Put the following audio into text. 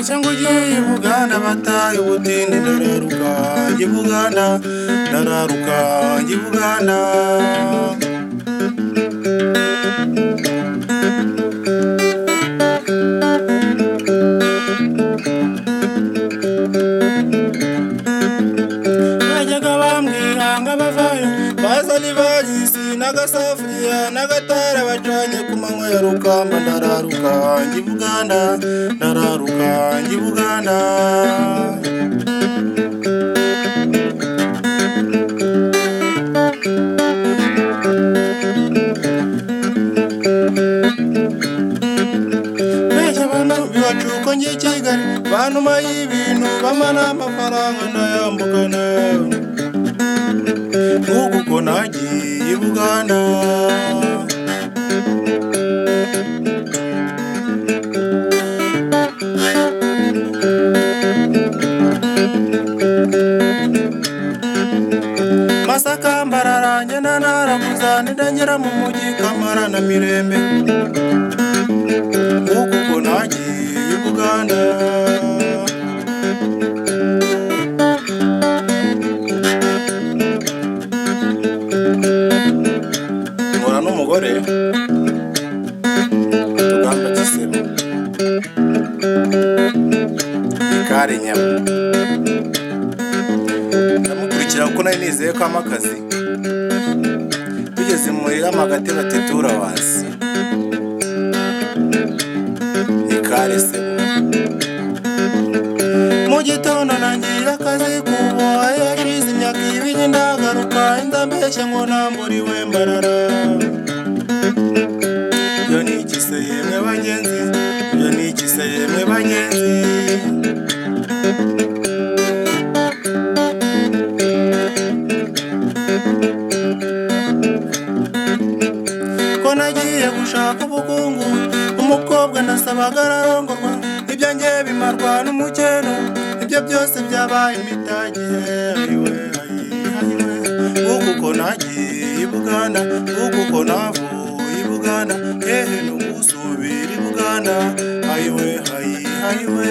cyangwa ugiye i Buganda bataye ubutindi ndararuka njye Buganda ndararuka njye Buganda bajyaga bambwira ngo abavayo bazana ivarisi n'agasafuriya n'agatara bacanye ku manywa ya rukamba ndararuka njye Buganda ndararuka njye Buganda bibacuko njye Kigali bantuma y'ibintu bamana amafaranga ndayambukana nk'uku ko nagiye i Buganda Masaka Mbarara njyana naraguza ndagera mu mujyi Kamara na Mirembe nk'uku ko nagiye i Buganda nkora n'umugore tugamba Gisebo Ikare Nyama ndamukurikira kuko nari nizeye ko amakazi tugeze muri Ramagate batetura wasi Ikare Sebo mu gitondo nangira akazi kubo yashize imyaka ibiri ndagaruka indambeshya ngo namburiwe Mbarara yo ni ikise yemwe bagenzi yo ni ikise yemwe bagenzi ko nagiye gushaka ubukungu umukobwa nasabaga ararongorwa ibyanjye bimarwa n'umukeno ibyo byose byabaye imitagihe ayiwe ayiwe nk'uku ko nagiye i Buganda nk'uku ko navuye i Buganda hehe no gusubira i Buganda ayiwe ayiwe